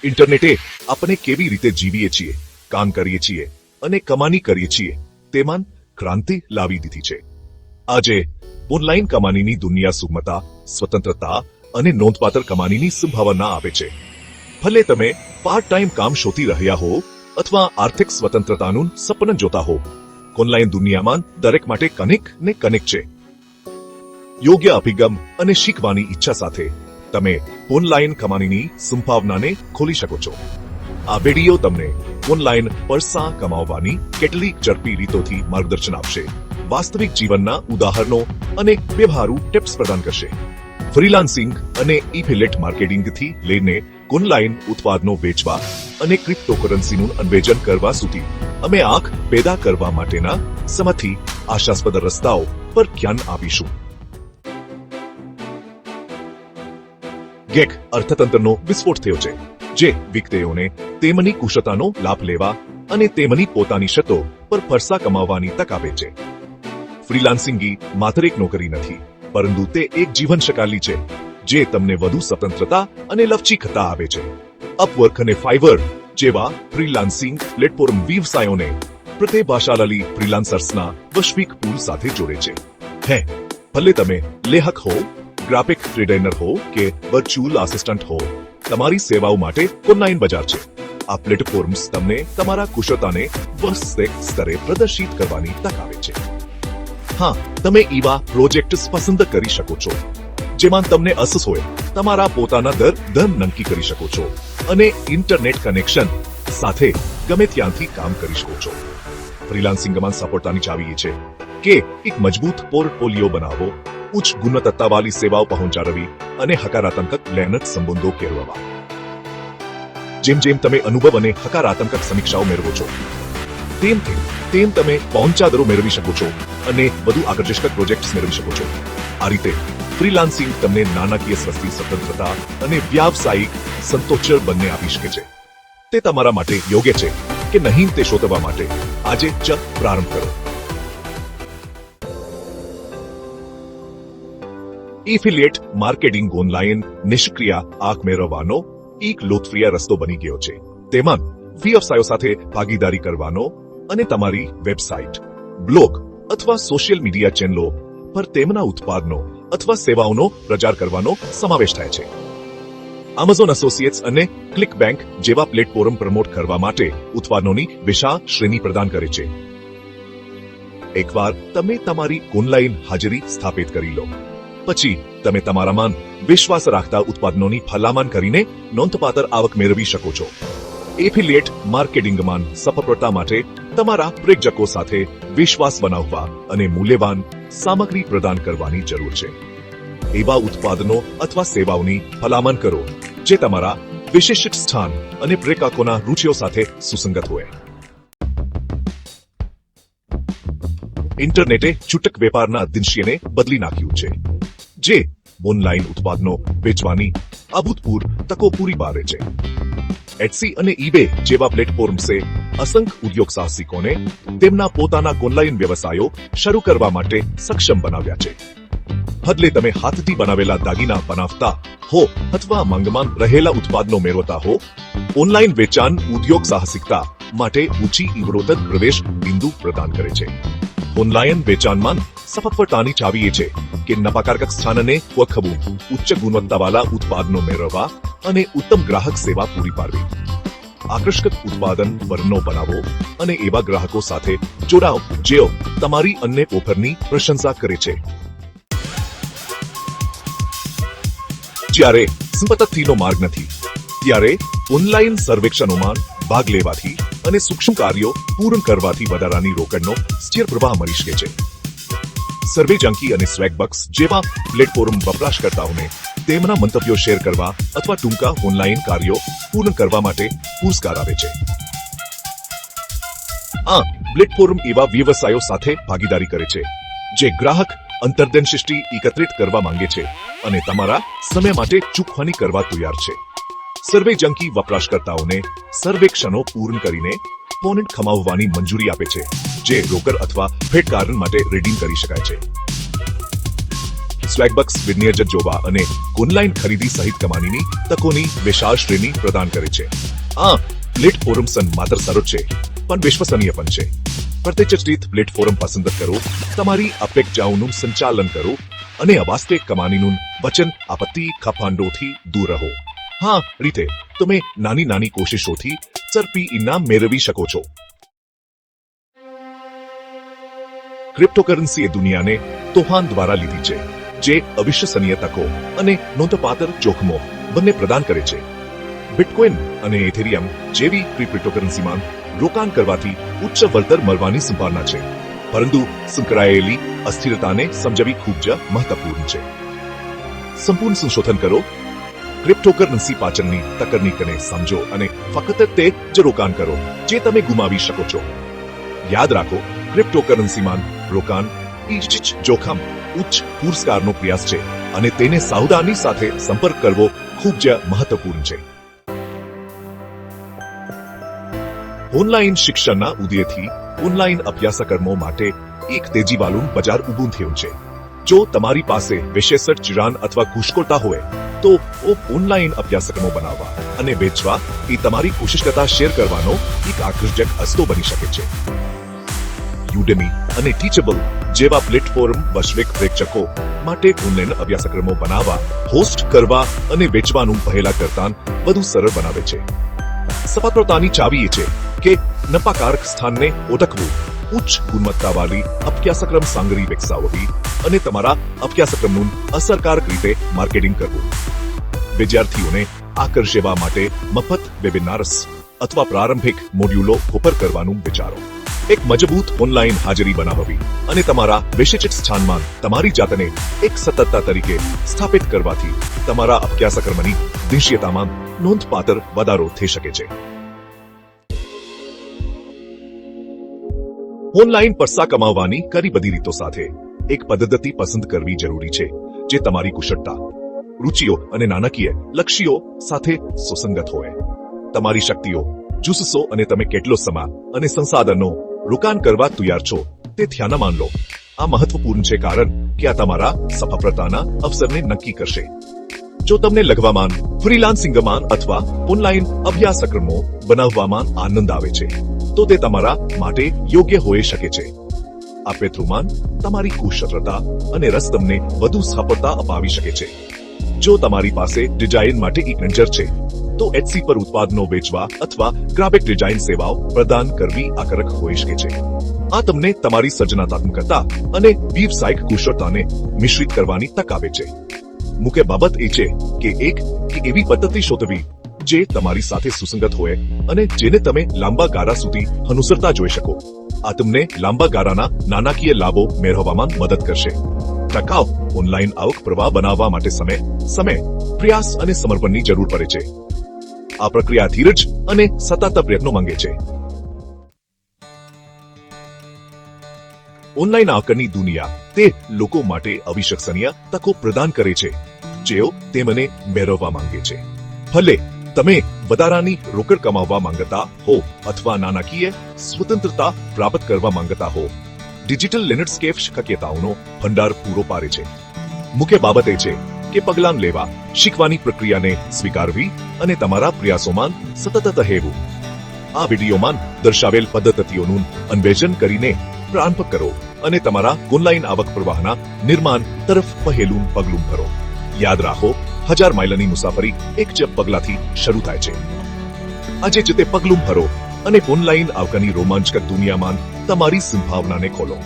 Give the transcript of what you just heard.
ઇન્ટરનેટે આપણે કેવી રીતે જીવીએ છીએ, કામ કરીએ છીએ અને કમાણી કરીએ છીએ તેમાં ક્રાંતિ લાવી દીધી છે. આજે ઓનલાઈન કમાણીની દુનિયા સુગમતા, સ્વતંત્રતા અને નોંધપાત્ર કમાણીની સંભાવના આપે છે. ભલે તમે પાર્ટ ટાઈમ કામ શોધી રહ્યા હો અથવા આર્થિક સ્વતંત્રતાનું સપન જોતા હો, ઓનલાઈન દુનિયામાં દરેક માટે કનેક્ટ છે. યોગ્ય અભિગમ અને શીખવાની ઈચ્છા સાથે તમે ઓનલાઈન કમાણીની સંભાવનાને ખોલી શકો છો. આ વિડિયો તમને ઓનલાઈન પૈસા કમાવવાની કેટલીક ઝડપી રીતોથી માર્ગદર્શન આપશે, વાસ્તવિક જીવનના ઉદાહરણો અને વ્યવહારુ ટિપ્સ પ્રદાન કરશે. ફ્રીલાન્સિંગ અને એફિલિએટ માર્કેટિંગથી લઈને ઓનલાઈન ઉત્પાદનો વેચવા અને ક્રિપ્ટોકરન્સીનું અન્વેષણ કરવા સુધી અમે આંખ પેદા કરવા માટેના સમથી આશાસ્પદ રસ્તાઓ પર ધ્યાન આપીશું. ગેગ અર્થતંત્રનો વિસ્ફોટ થયો છે, જે વ્યક્તિઓને તેમની કુશળતાનો લાભ લેવા અને તેમની પોતાની શરતો પર પૈસા કમાવવાની તક આપે છે. ફ્રીલાન્સિંગ માત્ર એક નોકરી નથી, પરંતુ તે એક જીવનશૈલી છે જે તમને વધુ સ્વતંત્રતા અને લવચીકતા આપે છે. અપવર્ક અને ફાઈવર જેવા ફ્રીલાન્સિંગ પ્લેટફોર્મ વ્યવસાયોને પ્રતિભાશાળી ફ્રીલાન્સર્સના વૈશ્વિક પૂલ સાથે જોડે છે. ભલે તમે લેખક હો, ગ્રાફિક ડિઝાઇનર હો કે વર્ચ્યુઅલ આસિસ્ટન્ટ હો, તમારી સેવાઓ માટે ઓનલાઈન બજાર છે. આ પ્લેટફોર્મ્સ તમને તમારા કુશળતાને વૈશ્વિક સ્તરે પ્રદર્શિત કરવાની તક આપે છે. તમે એવા પ્રોજેક્ટ્સ પસંદ કરી શકો છો જેમાં તમને રસ હોય, તમારા પોતાના દર નક્કી કરી શકો છો અને ઇન્ટરનેટ કનેક્શન સાથે ગમે ત્યાંથી કામ કરી શકો છો. ફ્રીલાન્સિંગમાં સફળતાની ચાવી એ છે કે એક મજબૂત પોર્ટફોલિયો બનાવો, ઉચ્ચ ગુણવત્તાવાળી સેવાઓ પહોંચાડવી અને હકારાત્મક લેનદ સંબંધો કેળવવા. જેમ જેમ તમે અનુભવ અને હકારાત્મક સમીક્ષાઓ મેળવો છો, તેમ તમે પહોંચાદરો મેળવી શકો છો અને વધુ આકર્ષક પ્રોજેક્ટ્સ મેળવી શકો છો. આ રીતે ફ્રીલાન્સિંગ તમને નાણાકીય સ્વતંત્રતા અને વ્યાવસાયિક સંતોષ બંને આપી શકે છે. તે તમારા માટે યોગ્ય છે કે નહીં તે શોધવા માટે આજે જ પ્રારંભ કરો. એફિલિએટ માર્કેટિંગ ઓનલાઈન નિષ્ક્રિય આવક મેળવવાનો એક લોકપ્રિય રસ્તો બની ગયો છે. તેમાં વ્યવસાયો સાથે ભાગીદારી કરવાનો અને તમારી વેબસાઇટ, બ્લોગ અથવા સોશિયલ મીડિયા ચેનલો પર તેમના ઉત્પાદનો અથવા સેવાઓનો પ્રચાર કરવાનો સમાવેશ થાય છે. Amazon એસોસિએટ્સ અને ક્લિકબેન્ક જેવા પ્લેટફોર્મ પ્રમોટ કરવા માટે ઉત્પાદનોની વિશાળ શ્રેણી પ્રદાન કરે છે. એકવાર તમે તમારી ઓનલાઈન હાજરી સ્થાપિત કરી લો, પછી તમે તમારામાં વિશ્વાસ રાખતા ઉત્પાદનોની ભલામણ કરીને નોંધપાત્ર આવક મેળવી શકો છો. એફિલિએટ માર્કેટિંગમાં સફળતા માટે તમારા પ્રેક્ષકો સાથે વિશ્વાસ બનાવવા અને મૂલ્યવાન સામગ્રી પ્રદાન કરવાની જરૂર છે. એવા ઉત્પાદનો અથવા સેવાઓની ભલામણ કરો જે તમારા વિશિષ્ટ સ્થાન અને પ્રેક્ષકોના રુચિઓ સાથે સુસંગત હોય. ઇન્ટરનેટે છૂટક વેપારના દિનશીને બદલી નાખ્યું છે, જે ઓનલાઈન ઉત્પાદનો વેચવાની અભૂતપૂર્વ તકો પૂરી પાડે છે. એટસી અને ઈબે જેવા પ્લેટફોર્મ્સે અસંખ્ય ઉદ્યોગ સાહસિકોને તેમના પોતાના ઓનલાઈન વ્યવસાયો શરૂ કરવા માટે સક્ષમ બનાવ્યા છે. ભલે તમે હાથથી બનાવેલા દાગીના બનાવતા હો અથવા માંગમાં રહેલા ઉત્પાદનો મેળવતા હો, ઓનલાઈન વેચાણ ઉદ્યોગ સાહસિકતા માટે ઊંચી અવરોધક પ્રવેશ બિંદુ પ્રદાન કરે છે. ઓનલાઈન વેચાણમાં સફળતાની ચાવી એ છે કે નફાકારક સ્થાનને ઓળખવું, ઉચ્ચ ગુણવત્તાવાળા ઉત્પાદનો મેળવવા અને ઉત્તમ ગ્રાહક સેવા પૂરી પાડવી. આકર્ષક ઉત્પાદન વર્ણનો બનાવો અને એવા ગ્રાહકો સાથે જોડાઓ જેઓ તમારી અન્ય ઓફરની પ્રશંસા કરે છે. જ્યારે સંપત્તિનો માર્ગ નથી, ત્યારે ઓનલાઈન સર્વેક્ષણોમાં ભાગ લેવાથી અને સૂક્ષ્મ કાર્યો પૂર્ણ કરવાથી વધારાની રોકડનો સ્થિર પ્રવાહ મળી શકે છે. સર્વેજંકી અને સ્વેગબક્સ જેવા પ્લેટફોર્મ વપરાશકર્તાઓને તેમના મંતવ્યો શેર કરવા અથવા ટૂંકા ઓનલાઈન કાર્યો પૂર્ણ કરવા માટે પુરસ્કાર આપે છે. આ પ્લેટફોર્મ એવા વ્યવસાયો સાથે ભાગીદારી કરે છે જે ગ્રાહક અંતર્દૃષ્ટિ એકત્રિત કરવા માંગે છે અને તમારા સમય માટે ચૂકવણી કરવા તૈયાર છે. સર્વેજંકી વપરાશકર્તાઓને સર્વેક્ષણો પૂર્ણ કરીને પોઈન્ટ કમાવવાની મંજૂરી આપે છે, જે રોકડ અથવા ભેટ કારણ માટે રિડીમ કરી શકાય છે. સ્વેગબક્સ વિનિયર્જન જોવા અને ઓનલાઈન ખરીદી સહિત કમાણીની તકોની વિશાળ શ્રેણી પ્રદાન કરે છે. આ પ્લેટફોર્મ માત્ર સરળ છે પણ વિશ્વસનીય પણ છે. પ્રતિષ્ઠિત પ્લેટફોર્મ પસંદ કરો, તમારી અપેક્ષાઓનું સંચાલન કરો અને અવાસ્તવિક કમાણીનું વચન આપત્તિ ખપાંડોથી દૂર રહો. હા રીતે તમે નાની નાની કોશિશોથી ઝડપી ઇનામ મેળવી શકો છો. ક્રિપ્ટોકરન્સી એ દુનિયાને તોફાન દ્વારા લીધી છે, જે અવિશ્વસનીય તકો અને નોંધપાત્ર જોખમો બંને પ્રદાન કરે છે. બિટકોઇન અને એથેરિયમ જેવી ક્રિપ્ટોકરન્સીમાં રોકાણ કરવાથી ઉચ્ચ વળતર મળવાની સંભાવના છે, પરંતુ સંકળાયેલી અસ્થિરતાને સમજવી ખૂબ જ મહત્વપૂર્ણ છે. સંપૂર્ણ સંશોધન કરો, ક્રિપ્ટોકરન્સી પાછળની તકનીકને સમજો અને ફક્ત તે જ રોકાણ કરો જે તમે ગુમાવી શકો છો. યાદ રાખો, ક્રિપ્ટોકરન્સીમાં રોકાણ ઇચ્છિત જોખમ ઉચ્ચ પુરસ્કારનો પ્રયાસ છે અને તેને સાવધાની સાથે સંપર્ક કરવો ખૂબ જ મહત્વપૂર્ણ છે. ઓનલાઈન શિક્ષણના ઉદયથી ઓનલાઈન અભ્યાસક્રમો માટે એક તેજીવાળું બજાર ઊભું થયું છે. જો તમારી પાસે વિશેષ જ્ઞાન અથવા કુશળતા હોય તો ઓનલાઈન અભ્યાસક્રમો બનાવવા અને વેચવા એ તમારી કુશળતા શેર કરવાનો એક આકર્ષક રસ્તો બની શકે છે. યુડેમી અને ટીચેબલ જેવા પ્લેટફોર્મ વૈશ્વિક પ્રેક્ષકો માટે ઓનલાઈન અભ્યાસક્રમો બનાવવા, હોસ્ટ કરવા અને વેચવાનું પહેલા કરતાં વધુ સરળ બનાવે છે. સફળતાની ચાવી એ છે કે નફાકારક સ્થાનને ઓળખવું, ઉચ્ચ ગુણવત્તાવાળી અભ્યાસક્રમ સાંગરી વિકસાવવી અને તમારા અભ્યાસક્રમનું અસરકારક રીતે માર્કેટિંગ કરવું. વિદ્યાર્થીઓને આકર્ષવા માટે મફત વેબિનાર્સ અથવા પ્રારંભિક મોડ્યુલો ઓફર કરવાનું વિચારો. એક મજબૂત ઓનલાઈન હાજરી બનાવવી અને તમારા વિશિષ્ટ સ્થાનમાં તમારી જાતને એક સતતતા તરીકે સ્થાપિત કરવાથી તમારા અભ્યાસક્રમની દૃશ્યતામાં નોંધપાત્ર વધારો થઈ શકે છે. ઓનલાઈન પૈસા કમાવવાની ઘણી બધી રીતો સાથે એક પદ્ધતિ પસંદ કરવી જરૂરી છે જે તમારી કુશળતા, રુચિઓ અને નાણાકીય લક્ષ્યો સાથે સુસંગત હોય. તમારી શક્તિઓ, જુસ્સો અને તમે કેટલો સમય અને સંસાધનો રોકાણ કરવા તૈયાર છો તે ધ્યાનમાં લો. આ મહત્વપૂર્ણ છે કારણ કે આ તમારા સફળતાના અવસરને નક્કી કરશે. જો તમને લઘવામાં, ફ્રીલાન્સિંગમાં અથવા ઓનલાઈન અભ્યાસક્રમો બનાવવામાં આનંદ આવે છે તો તે તમારા માટે યોગ્ય હોઈ શકે છે. આ ક્ષેત્રોમાં તમારી કુશળતા અને રસ તમને વધુ સફળતા અપાવી શકે છે. જો તમારી પાસે ડિઝાઇન માટે એક નજર છે તો એટસી પર ઉત્પાદનો વેચવા અથવા ગ્રાફિક ડિઝાઇન સેવાઓ પ્રદાન કરવી આકર્ષક હોઈ શકે છે. આ તમને તમારી સર્જનાત્મકતા અને વ્યવસાયિક કુશળતાને મિશ્રિત કરવાની તક આપે છે. મુખ્ય બાબત એ છે કે એક એવી પદ્ધતિ શોધવી જે તમારી સાથે સુસંગત હોય અને જેને તમે લાંબા ગાળા સુધી અનુસરતા જોઈ શકો. આ તમને લાંબા ગાળાના નાણાકીય લાભો મેળવવામાં મદદ કરશે. ટકાઉ ઓનલાઈન આવક પ્રવાહ બનાવવા માટે સમય, પ્રયાસ અને સમર્પણની જરૂર પડે છે. આ પ્રક્રિયા ધીરજ અને સતત પ્રયત્નો માંગે છે. ઓનલાઈન આવકની દુનિયા તે લોકો માટે અવિશ્વસનીય તકો પ્રદાન કરે છે જેઓ તેમને મેળવવા માંગે છે. ભલે તમે વધારાની રોકડ કમાવવા માંગતા હો અથવા નાણાકીય સ્વતંત્રતા પ્રાપ્ત કરવા માંગતા હો, ડિજિટલ લેન્ડસ્કેપ શક્યતાઓનો ભંડાર પૂરો પાડે છે. મુખ્ય બાબત એ છે કે પગલાં લેવા, શીખવાની પ્રક્રિયાને સ્વીકારવી અને તમારા પ્રયાસોમાં સતત રહેવું. આ વિડીયોમાં દર્શાવેલ પદ્ધતિઓનું અન્વેષણ કરીને પ્રારંભ કરો અને તમારા ઓનલાઈન આવક પ્રવાહના નિર્માણ તરફ પહેલું પગલું ભરો. યાદ રાખો, 1000 માઇલની મુસાફરી એક જ પગલાથી શરૂ થાય છે. આજે જ તે પગલું ભરો અને ઓનલાઈન આવકની રોમાંચક દુનિયામાં તમારી સંભાવનાને ખોલો.